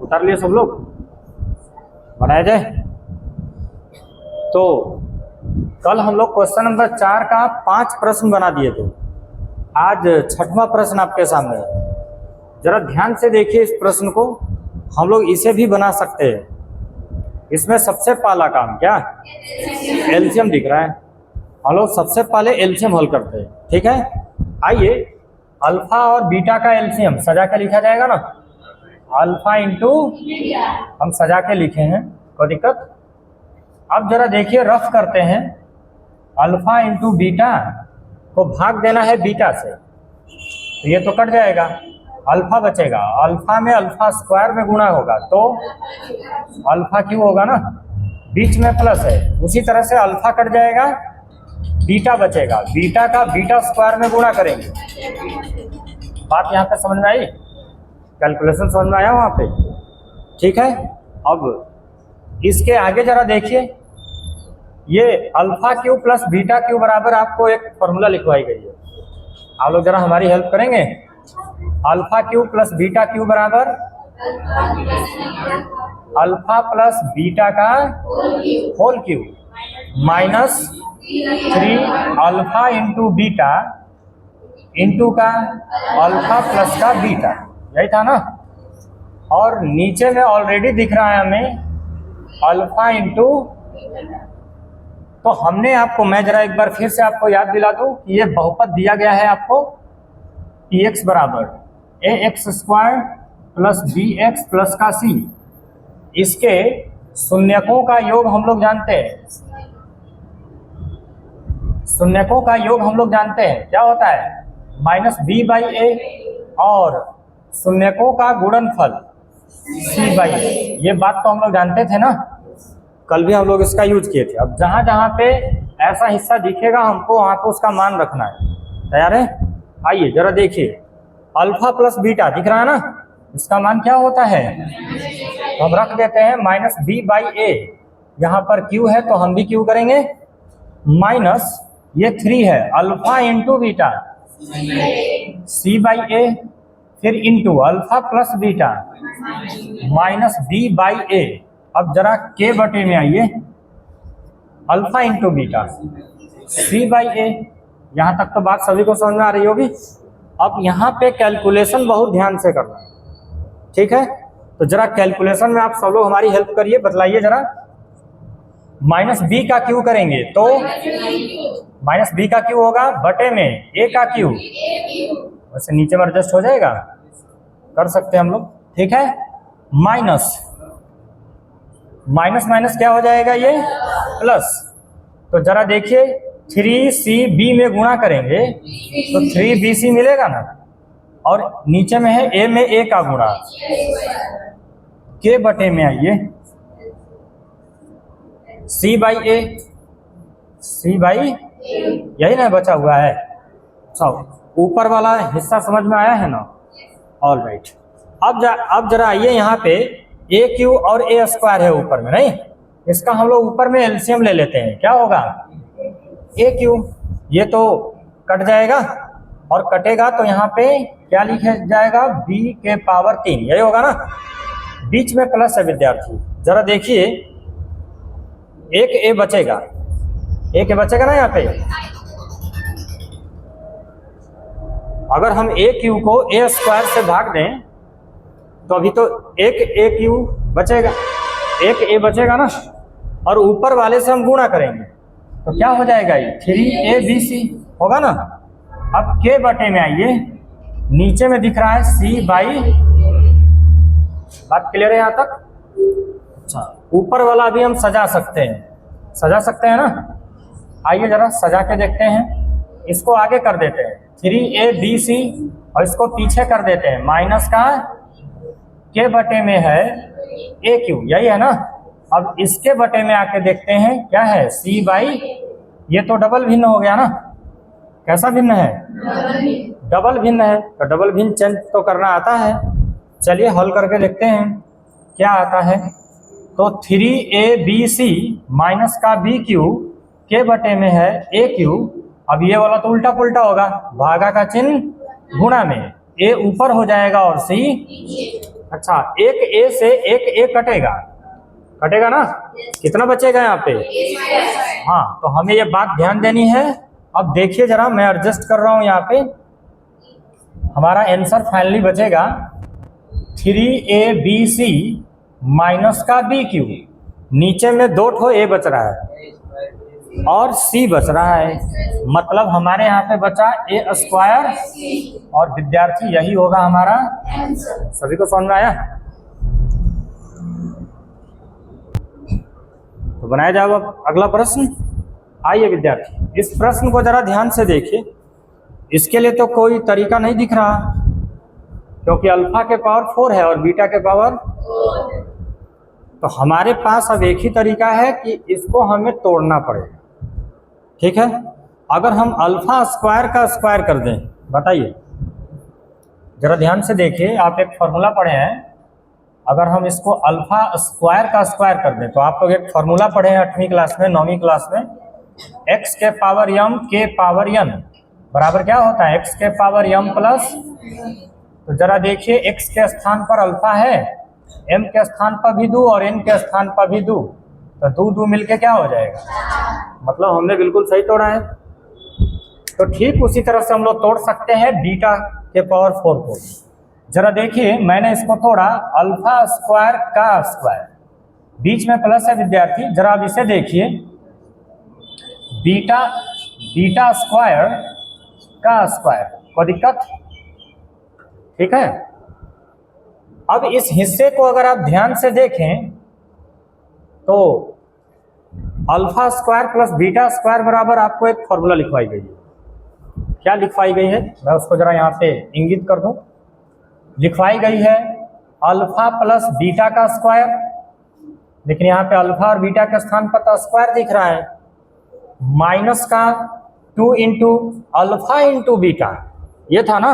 उतार लिए सब लोग, बनाया जाए। तो कल हम लोग क्वेश्चन नंबर 4 का 5 प्रश्न बना दिए थे। आज 6वां प्रश्न आपके सामने है। जरा ध्यान से देखिए इस प्रश्न को, हम लोग इसे भी बना सकते हैं। इसमें सबसे पहला काम क्या, एलसीएम दिख रहा है, हम लोग सबसे पहले एलसीएम हल करते हैं। ठीक है, आइए अल्फा और बीटा का एलसीएम सजा के लिखा जाएगा ना, अल्फा इंटू हम सजा के लिखे हैं, कोई दिक्कत। अब जरा देखिए रफ करते हैं, अल्फा इंटू बीटा को भाग देना है बीटा से, तो ये तो कट जाएगा, अल्फा बचेगा, अल्फा में अल्फा स्क्वायर में गुणा होगा तो अल्फा क्यों होगा ना, बीच में प्लस है। उसी तरह से अल्फा कट जाएगा, बीटा बचेगा, बीटा का बीटा स्क्वायर में गुणा करेंगे। बात यहाँ पे समझ में आई, कैलकुलेशन समझ में आया वहाँ पे, ठीक है। अब इसके आगे जरा देखिए, ये alpha cube plus beta cube बराबर आपको एक फॉर्मूला लिखवाई गई है, आप लोग जरा हमारी हेल्प करेंगे। Alpha cube plus beta cube बराबर अल्फा प्लस बीटा का whole cube minus 3 alpha into beta into का अल्फा प्लस का बीटा, यही था ना। और नीचे में ऑलरेडी दिख रहा है हमें अल्फा इंटू, तो हमने आपको, मैं जरा एक बार फिर से आपको याद दिला दूं कि ये बहुपद दिया गया है आपको, px बराबर ax square plus bx plus का c, इसके शून्यकों का योग हम लोग जानते हैं, शून्यकों का योग हम लोग जानते हैं क्या होता है, माइनस b बाई ए, और शून्यकों का गुणनफल c बाई ए। ये बात तो हम लोग जानते थे ना, कल भी हम लोग इसका यूज किए थे। अब जहां जहां पे ऐसा हिस्सा दिखेगा हमको वहां पे उसका मान रखना है। तैयार है, आइए जरा देखिए, अल्फा प्लस बीटा दिख रहा है ना, इसका मान क्या होता है, तो हम रख देते हैं माइनस बी बाई ए, यहाँ पर क्यू है तो हम भी क्यू करेंगे, माइनस ये 3 है alpha into beta C by A, फिर into alpha plus beta minus B by A. अब जरा के बटे में आइए, alpha into beta C by A, यहाँ तक तो बात सभी को समझ में आ रही होगी। अब यहाँ पे कैलकुलेशन बहुत ध्यान से करना है, ठीक है। तो जरा कैलकुलेशन में आप सब लोग हमारी हेल्प करिए, बतलाइए जरा, माइनस बी का क्यू करेंगे तो माइनस बी का क्यू होगा बटे में ए का क्यू, वैसे नीचे में एडजस्ट हो जाएगा, कर सकते हैं हम लोग, ठीक है। माइनस माइनस माइनस क्या हो जाएगा, ये प्लस। तो जरा देखिए 3cb में गुणा करेंगे तो 3bc मिलेगा ना, और नीचे में है a में a का गुणा, के बटे में आइए c by A, c by यही ना बचा हुआ है, सब ऊपर वाला हिस्सा समझ में आया है ना, ऑल राइट। अब जरा आइए यहाँ पे ए क्यू और ए स्क्वायर है ऊपर में, नहीं, इसका हम लोग ऊपर में एलसीएम ले लेते हैं, क्या होगा ए क्यू, ये तो कट जाएगा, और कटेगा तो यहाँ पे क्या लिखा जाएगा, b के पावर 3, यही होगा ना, बीच में प्लस है विद्यार्थी। जरा देखिए एक ए बचेगा, एक ए बचेगा ना यहाँ पे, अगर हम ए क्यू को ए स्क्वायर से भाग दें तो अभी तो एक ए क्यू बचेगा, एक ए बचेगा ना, और ऊपर वाले से हम गुणा करेंगे तो क्या हो जाएगा, ये 3abc होगा ना। अब के बटे में आइए, नीचे में दिख रहा है c बाई, बात क्लियर है यहाँ तक। अच्छा, ऊपर वाला अभी हम सजा सकते हैं ना, आइए जरा सजा के देखते हैं, इसको आगे कर देते हैं 3abc और इसको पीछे कर देते हैं, माइनस का के बटे में है ए क्यू, यही है ना। अब इसके बटे में आके देखते हैं क्या है, c बाई, ये तो डबल भिन्न हो गया ना, कैसा भिन्न है, डबल भिन्न है, तो डबल भिन्न चेंज तो करना आता है। चलिए हल करके देखते हैं क्या आता है। तो 3abc माइनस का बी क्यू के बटे में है ए क्यू, अब ये वाला तो उल्टा पुल्टा होगा, भागा का चिन्ह गुणा में ए ऊपर हो जाएगा और सी। अच्छा, एक ए से एक ए कटेगा, कटेगा ना, कितना बचेगा यहाँ पे? हाँ, तो हमें ये बात ध्यान देनी है। अब देखिए जरा, मैं एडजस्ट कर रहा हूँ यहाँ पे, हमारा आंसर फाइनली बचेगा 3ABC माइनस का BQ। नीचे में 2 ठो ए बच रहा है और सी बच रहा है, मतलब हमारे यहाँ पे बचा ए स्क्वायर, और विद्यार्थी यही होगा हमारा। सभी को समझ में आया? तो बनाया जाएगा अगला प्रश्न। आइए विद्यार्थी, इस प्रश्न को जरा ध्यान से देखिए। इसके लिए तो कोई तरीका नहीं दिख रहा, क्योंकि अल्फा के पावर 4 है और बीटा के पावर, तो हमारे पास अब एक ही तरीका है कि इसको हमें तोड़ना पड़ेगा। ठीक है, अगर हम अल्फा स्क्वायर का स्क्वायर कर दें, बताइए जरा ध्यान से देखिए, आप एक फॉर्मूला पढ़े हैं, अगर हम इसको अल्फा स्क्वायर का स्क्वायर कर दें, तो आप लोग एक फॉर्मूला पढ़े हैं 8वीं क्लास में, 9वीं क्लास में, x के पावर m के पावर n बराबर क्या होता है? x के पावर m प्लस, तो जरा देखिए x के स्थान पर अल्फा है, m के स्थान पर भी 2 और n के स्थान पर भी 2, तो 2 2 मिलके क्या हो जाएगा? मतलब हमने बिल्कुल सही तोड़ा है। तो ठीक उसी तरह से हम लोग तोड़ सकते हैं बीटा के पावर 4 को। जरा देखिए, मैंने इसको तोड़ा अल्फा स्क्वायर का स्क्वायर, बीच में प्लस है विद्यार्थी, जरा अब इसे देखिए, बीटा स्क्वायर का स्क्वायर, कोई दिक्कत? ठीक है, अब इस हिस्से को अगर आप ध्यान से देखें तो alpha square plus beta square बराबर आपको एक फॉर्मूला लिखवाई गई है। क्या लिखवाई गई है, मैं उसको जरा यहाँ पे इंगित कर दूं। लिखवाई गई है अल्फा प्लस बीटा का स्क्वायर, लेकिन यहाँ पे अल्फा और बीटा के स्थान पर तो स्क्वायर दिख रहा है, माइनस का 2 इंटू अल्फा इंटू बीटा, ये था ना,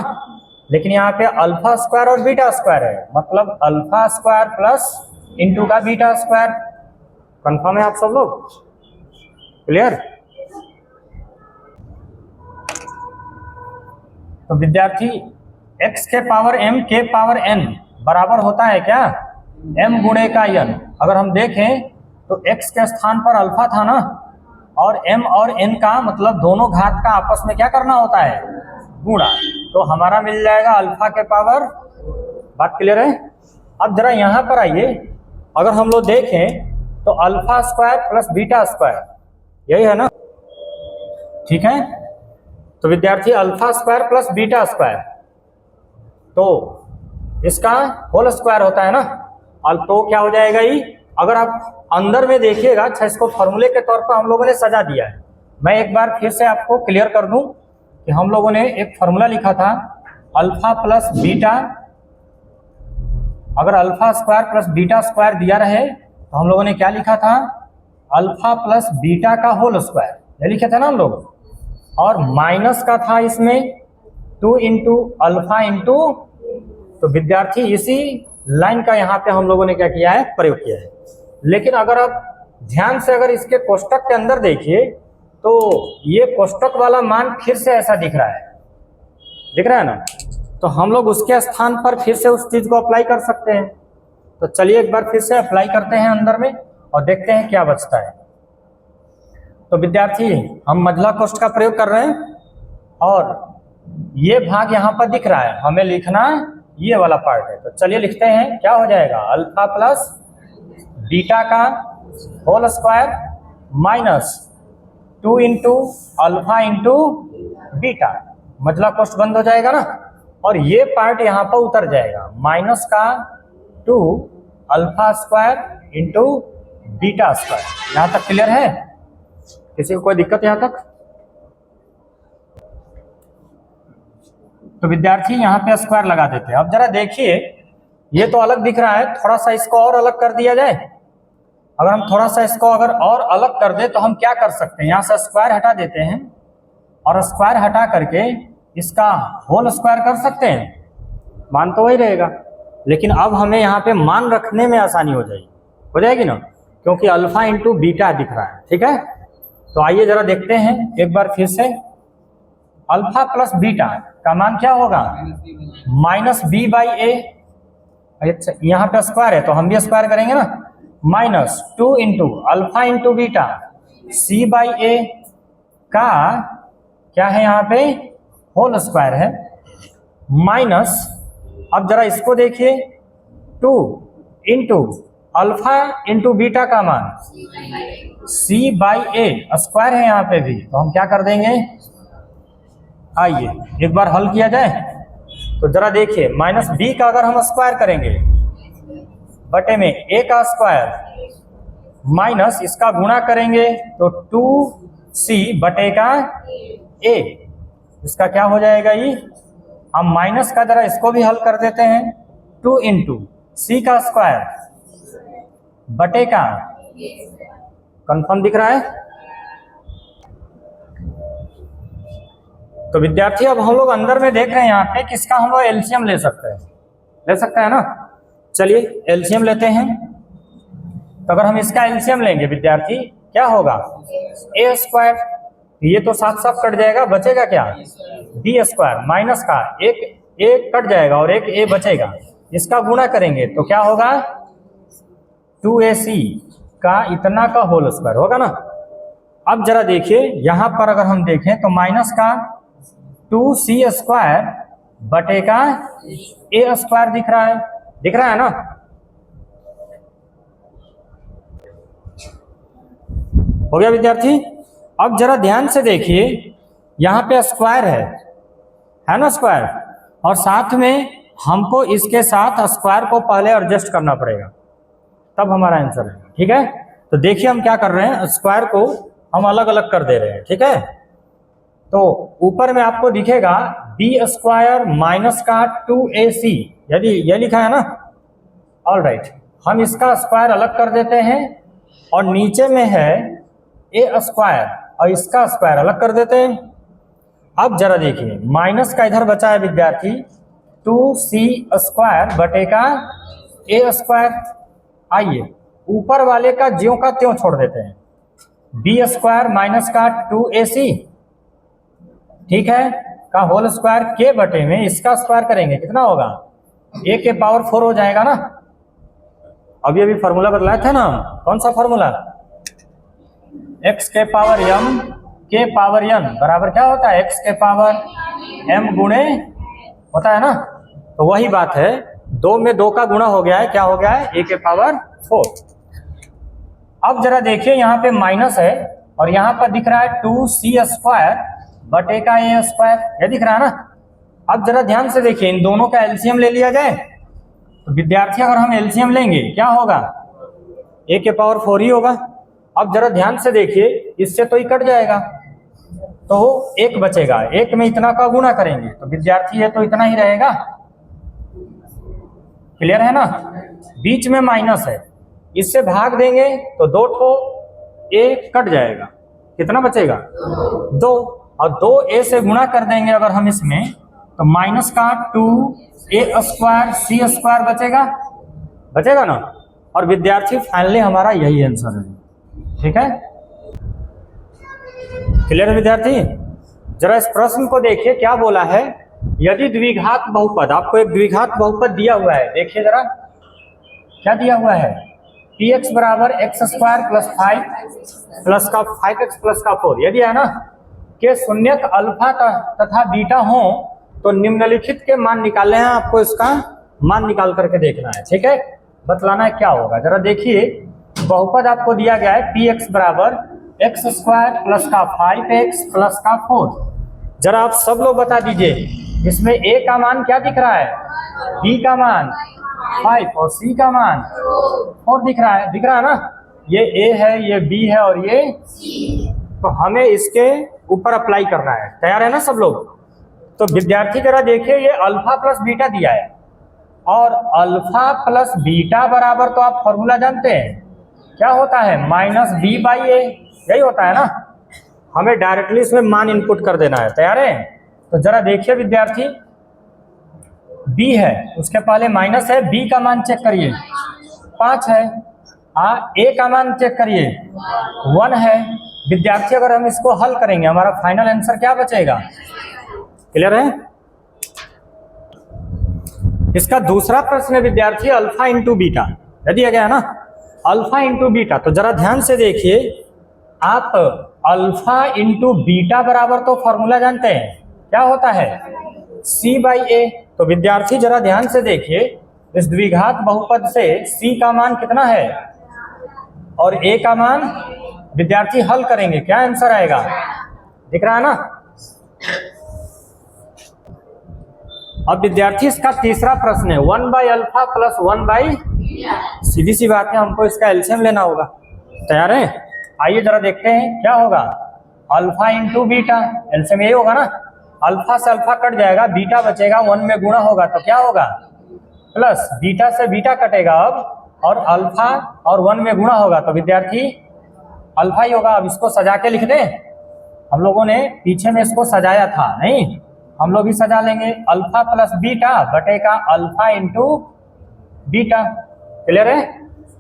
लेकिन यहाँ पे अल्फा स्क्वायर और बीटा स्क्वायर है, मतलब अल्फा स्क्वायर प्लस इंटू का बीटा स्क्वायर। कंफर्म है आप सब लोग? क्लियर? तो विद्यार्थी x के पावर m के पावर n बराबर होता है क्या? m गुणे का n। अगर हम देखें तो x के स्थान पर अल्फा था ना, और m और n का मतलब दोनों घात का आपस में क्या करना होता है? गुणा, तो हमारा मिल जाएगा अल्फा के पावर। बात क्लियर है? अब जरा यहाँ पर आइए, अगर हम लोग देखें तो alpha square plus beta square, यही है ना? ठीक है, तो विद्यार्थी alpha square plus beta square, तो इसका होल स्क्वायर होता है ना, और तो क्या हो जाएगा ये? अगर आप अंदर में देखिएगा, अच्छा इसको फॉर्मूले के तौर पर हम लोगों ने सजा दिया है। मैं एक बार फिर से आपको क्लियर कर दूं कि हम लोगों ने एक फॉर्मूला लिखा था अल्फा प्लस बीटा, अगर alpha square plus beta square दिया रहे तो हम लोगों ने क्या लिखा था? अल्फा प्लस बीटा का होल स्क्वायर, ये लिखे थे ना हम लोग, और माइनस का था इसमें 2 इंटू अल्फा इंटू, तो विद्यार्थी इसी लाइन का यहाँ पे हम लोगों ने क्या किया है? प्रयोग किया है। लेकिन अगर आप ध्यान से अगर इसके कोष्टक के अंदर देखिए तो ये कोष्टक वाला मान फिर से ऐसा दिख रहा है, दिख रहा है ना, तो हम लोग उसके स्थान पर फिर से उस चीज को अप्लाई कर सकते हैं। तो चलिए एक बार फिर से अप्लाई करते हैं अंदर में और देखते हैं क्या बचता है। तो विद्यार्थी हम मझला कोष्ठ का प्रयोग कर रहे हैं, और ये भाग यहाँ पर दिख रहा है, हमें लिखना ये वाला पार्ट है। तो चलिए लिखते हैं, क्या हो जाएगा? अल्फा प्लस बीटा का whole square minus 2 into alpha into beta, मझला कोष्ठ बंद हो जाएगा ना, और ये पार्ट यहाँ पर उतर जाएगा, माइनस का 2 alpha square into beta square. यहाँ तक क्लियर है? किसी को कोई दिक्कत यहाँ तक? तो विद्यार्थी यहाँ पे स्क्वायर लगा देते हैं। अब जरा देखिए, ये तो अलग दिख रहा है, थोड़ा सा इसको और अलग कर दिया जाए। अगर हम थोड़ा सा इसको अगर और अलग कर दे तो हम क्या कर सकते हैं? यहाँ से स्क्वायर हटा देते हैं और स्क्वायर हटा करके इसका होल स्क्वायर कर सकते हैं, मान तो वही रहेगा, लेकिन अब हमें यहाँ पे मान रखने में आसानी हो जाएगी ना, क्योंकि अल्फा इंटू बीटा दिख रहा है। ठीक है, तो आइए जरा देखते हैं एक बार फिर से। अल्फा प्लस बीटा का मान क्या होगा माइनस बी बाई ए। अच्छा यहाँ पे स्क्वायर है तो हम भी स्क्वायर करेंगे ना, minus 2 into alpha into beta C by A का क्या है यहाँ पे होल स्क्वायर है, माइनस अब जरा इसको देखिए 2 इंटू अल्फा इंटू बीटा का मान सी बाई ए स्क्वायर है यहाँ पे भी, तो हम क्या कर देंगे, आइए एक बार हल किया जाए। तो जरा देखिए माइनस बी का अगर हम स्क्वायर करेंगे बटे में ए का स्क्वायर माइनस इसका गुणा करेंगे तो 2c बटे का ए, इसका क्या हो जाएगा ये, हम माइनस का जरा इसको भी हल कर देते हैं, 2 इंटू सी का स्क्वायर बटे का, कंफर्म दिख रहा है। तो विद्यार्थी अब हम लोग अंदर में देख रहे हैं यहाँ पे किसका हम लोग एलसीएम ले सकते हैं ना, चलिए एलसीएम लेते हैं। तो अगर हम इसका एलसीएम लेंगे विद्यार्थी क्या होगा ए स्क्वायर, ये तो साथ साथ कट जाएगा, बचेगा क्या बी स्क्वायर, माइनस का एक कट जाएगा और एक ए बचेगा, इसका गुणा करेंगे तो क्या होगा 2ac का इतना का होल स्क्वायर होगा ना। अब जरा देखिए यहां पर अगर हम देखें तो माइनस का 2c स्क्वायर बटे का ए स्क्वायर दिख रहा है ना। हो गया विद्यार्थी। अब जरा ध्यान से देखिए यहाँ पे स्क्वायर है ना स्क्वायर, और साथ में हमको इसके साथ स्क्वायर को पहले एडजस्ट करना पड़ेगा तब हमारा आंसर है, ठीक है। तो देखिए हम क्या कर रहे हैं, स्क्वायर को हम अलग अलग कर दे रहे हैं, ठीक है। तो ऊपर में आपको दिखेगा बी स्क्वायर माइनस का 2ac, यदि ये लिखा है ना, ऑल राइट, हम इसका स्क्वायर अलग कर देते हैं और नीचे में है ए स्क्वायर और इसका स्क्वायर अलग कर देते हैं। अब जरा देखिए माइनस का इधर बचा है विद्यार्थी 2c स्क्वायर बटे का ए स्क्वायर, आइए ऊपर वाले का ज्यों का त्यों छोड़ देते हैं, बी स्क्वायर माइनस का 2ac, ठीक है, का होल स्क्वायर के बटे में इसका स्क्वायर करेंगे कितना होगा a के पावर 4 हो जाएगा ना। अभी अभी फॉर्मूला बदलाया था ना, कौन सा फॉर्मूला, x के पावर m के पावर n बराबर क्या होता है x के पावर m गुणे होता है ना। तो वही बात है, 2 में 2 का गुणा हो गया है, क्या हो गया है a के पावर 4। अब जरा देखिए यहाँ पे माइनस है और यहाँ पर दिख रहा है 2c स्क्वायर बटे का ए स्क्वायर, ये दिख रहा है ना। अब जरा ध्यान से देखिए इन दोनों का एलसीएम ले लिया जाए तो विद्यार्थी अगर हम एलसीएम लेंगे क्या होगा ए के पावर 4 ही होगा। अब जरा ध्यान से देखिए इससे तो ही कट जाएगा तो एक बचेगा, एक में इतना का गुणा करेंगे तो विद्यार्थी ये तो इतना ही रहेगा, क्लियर है ना। बीच में माइनस है, इससे भाग देंगे तो 2 ठो ए कट जाएगा, कितना बचेगा 2, और 2a से गुणा कर देंगे अगर हम इसमें तो माइनस का 2a स्क्वायर सी स्क्वायर बचेगा ना। और विद्यार्थी फाइनली हमारा यही आंसर है, ठीक है, क्लियर है विद्यार्थी। जरा इस प्रश्न को देखिए क्या बोला है, यदि द्विघात बहुपद, आपको एक द्विघात बहुपद दिया हुआ है, देखिए जरा क्या दिया हुआ है, px बराबर एक्स स्क्वायर प्लस 5 प्लस का 5x प्लस का 4, यदि है ना के शून्यक अल्फा तथा बीटा हो तो निम्नलिखित के मान निकालने हैं, आपको इसका मान निकाल करके देखना है, ठीक है, बतलाना है क्या होगा। जरा देखिए बहुपद आपको दिया गया है px बराबर एक्स स्क्वायर प्लस का 5x प्लस का 4, जरा आप सब लोग बता दीजिए इसमें a का मान क्या दिख रहा है, b का मान 5 और c का मान 4 दिख रहा है ना। ये a है, ये b है और ये c, तो हमें इसके ऊपर अप्लाई करना है, तैयार है ना सब लोग। तो विद्यार्थी जरा देखिए ये अल्फा प्लस बीटा दिया है और अल्फा प्लस बीटा बराबर तो आप फॉर्मूला जानते हैं क्या होता है माइनस बी बाई ए, यही होता है ना। हमें डायरेक्टली इसमें मान इनपुट कर देना है, तैयार है। तो जरा देखिए विद्यार्थी b है उसके पहले माइनस है, b का मान चेक करिए 5 है, a का मान चेक करिए 1 है। विद्यार्थी अगर हम इसको हल करेंगे हमारा फाइनल आंसर क्या बचेगा क्लियर है? इसका दूसरा प्रश्न है विद्यार्थी अल्फा इंटू बीटा, दिया गया है ना, अल्फा इंटू बीटा। तो जरा ध्यान से देखिए आप, अल्फा इंटू बीटा बराबर तो फॉर्मूला जानते हैं, क्या होता है? c बाई ए। तो विद्यार्थी जरा ध्यान से देखिए, इस द्विघात बहुपद से c का मान कितना है और a का मान, विद्यार्थी हल करेंगे, क्या आंसर आएगा? दिख रहा है ना? अब विद्यार्थी इसका तीसरा प्रश्न है 1 बाई अल्फा प्लस 1 बाई, सीधी सी बात है, हमको इसका एलसीएम लेना होगा। तैयार है? आइए जरा देखते हैं क्या होगा। अल्फा इंटू बीटा, एलसीएम यही होगा ना, अल्फा से अल्फा कट जाएगा, बीटा बचेगा, 1 में गुणा होगा तो क्या होगा? प्लस, बीटा से बीटा कटेगा अब, और अल्फा और 1 में गुणा होगा तो विद्यार्थी अल्फा ही होगा। अब इसको सजा के लिख दें, हम लोगों ने पीछे में इसको सजाया था, नहीं हम लोग भी सजा लेंगे, अल्फा प्लस बीटा बटे का अल्फा इंटू बीटा। क्लियर है?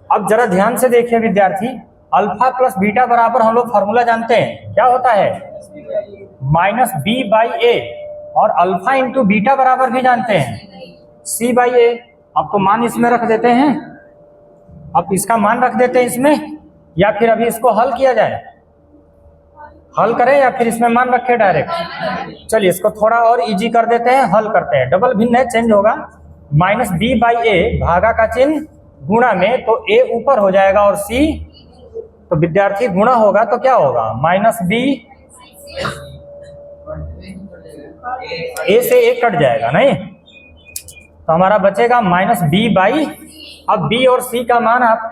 अब जरा ध्यान से देखिए विद्यार्थी, अल्फा प्लस बीटा बराबर हम लोग फॉर्मूला जानते हैं, क्या होता है? माइनस बी बाई ए, और अल्फा इंटू बीटा बराबर भी जानते हैं सी बाई ए। अब तो मान इसमें रख देते हैं, अब इसका मान रख देते हैं इसमें, या फिर अभी इसको हल किया जाए, हल करें या फिर इसमें मान रखे डायरेक्ट? चलिए इसको थोड़ा और इजी कर देते हैं, हल करते हैं। डबल भिन्न है, चेंज होगा, माइनस बी बाई ए, भागा का चिन्ह गुणा में, तो ए ऊपर हो जाएगा और सी, तो विद्यार्थी गुणा होगा तो क्या होगा? माइनस बी, ए से ए कट जाएगा नहीं, तो हमारा बचेगा माइनस बी बाई, अब बी और सी का मान आप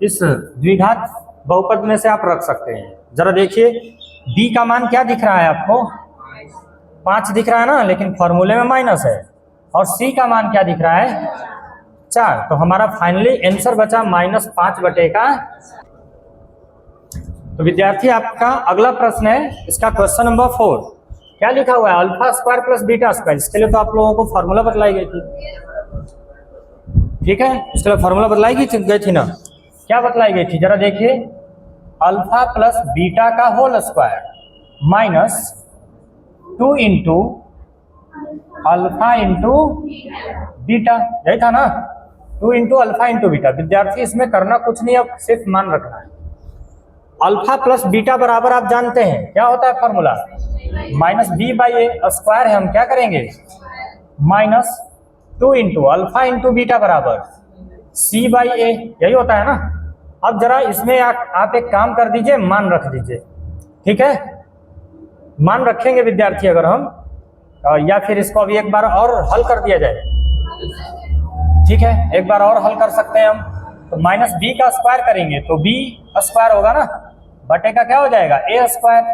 इस द्विघात बहुपद में से आप रख सकते हैं। जरा देखिए b का मान क्या दिख रहा है आपको? 5 दिख रहा है ना, लेकिन फॉर्मूले में माइनस है, और c का मान क्या दिख रहा है? 4। तो हमारा फाइनली आंसर बचा -5 बटे का। तो विद्यार्थी आपका अगला प्रश्न है, इसका क्वेश्चन नंबर 4, क्या लिखा हुआ है? Alpha square plus beta square. इसके लिए तो आप लोगों को फॉर्मूला बतलाई गई थी, ठीक है, इसके लिए फॉर्मूला बतलाई गई थी ना, क्या बतलाई गई थी? जरा देखिए, अल्फा प्लस बीटा का whole square minus 2 into alpha into beta, यही था ना, 2 इंटू अल्फा इंटू बीटा। विद्यार्थी इसमें करना कुछ नहीं, अब सिर्फ मान रखना है। अल्फा प्लस बीटा बराबर आप जानते हैं क्या होता है formula? Minus B by A, square है, हम क्या करेंगे? Minus 2 into alpha into beta बराबर सी बाई ए, यही होता है ना। अब जरा इसमें आप एक काम कर दीजिए, मान रख दीजिए, ठीक है, मान रखेंगे विद्यार्थी अगर हम, या फिर इसको अभी एक बार और हल कर दिया जाए, ठीक है, एक बार और हल कर सकते हैं हम। तो माइनस बी का स्क्वायर करेंगे तो बी स्क्वायर होगा ना, बटे का क्या हो जाएगा? ए स्क्वायर,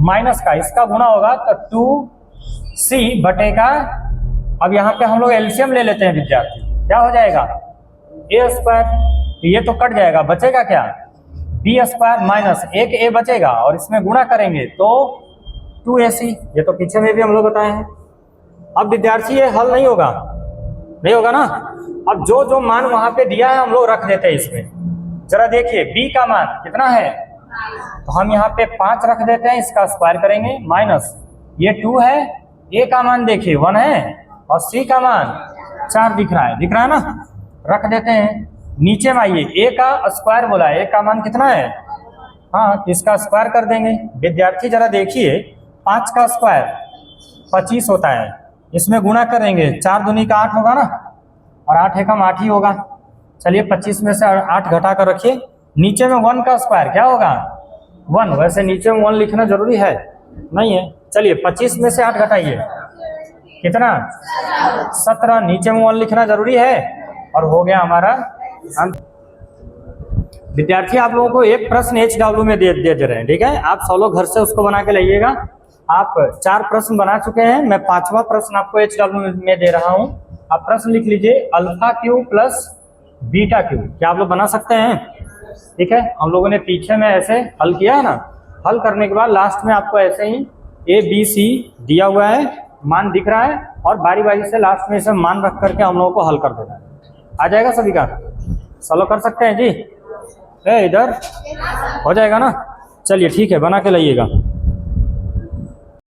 माइनस का इसका गुणा होगा तो 2c बटे का, अब यहाँ पे हम लोग एलसीएम ले लेते हैं विद्यार्थी, क्या हो जाएगा? ए स्क्वायर, तो ये तो कट जाएगा, बचेगा क्या? बी स्क्वायर माइनस एक ए बचेगा, और इसमें गुणा करेंगे तो 2ac, ये तो पीछे में भी हम लोग बताए हैं। अब विद्यार्थी ये हल नहीं होगा, नहीं होगा ना। अब जो जो मान वहां पे दिया है हम लोग रख देते हैं इसमें। जरा देखिए b का मान कितना है, तो हम यहाँ पे 5 रख देते हैं, इसका स्क्वायर करेंगे, माइनस ये 2 है, a का मान देखिए 1 है, और c का मान 4 दिख रहा है ना, रख देते हैं। नीचे में आइए, a का स्क्वायर बोला है, a का मान कितना है? हाँ, तो इसका स्क्वायर कर देंगे। विद्यार्थी जरा देखिए, 5 का स्क्वायर 25 होता है, इसमें गुणा करेंगे, 4 दूनी का 8 होगा ना, और 8 एकम 8 ही होगा। चलिए 25 में से 8 घटा कर रखिए। नीचे में 1 का स्क्वायर क्या होगा? 1। वैसे नीचे में 1 लिखना जरूरी है नहीं है। चलिए 25 में से 8 घटाइए, कितना? 17। नीचे में 1 लिखना जरूरी है, और हो गया हमारा। विद्यार्थी आप लोगों को एक प्रश्न HW में दे रहे हैं, ठीक है, आप सब लोग घर से उसको बना के लाइएगा। आप 4 प्रश्न बना चुके हैं, मैं 5वां प्रश्न आपको HW में दे रहा हूं। आप प्रश्न लिख लीजिए, alpha cube plus beta cube, क्या आप लोग बना सकते हैं? ठीक है, हम लोगों ने पीछे में ऐसे हल किया है ना, हल करने के बाद लास्ट में आपको ऐसे ही ABC दिया हुआ है, मान दिख रहा है, और बारी बारी से लास्ट में इसे मान रख करके हम लोगों को हल कर देना है। आ जाएगा सभी का? सॉल्व कर सकते हैं जी? इधर हो जाएगा ना? चलिए ठीक है, बना के लाइएगा।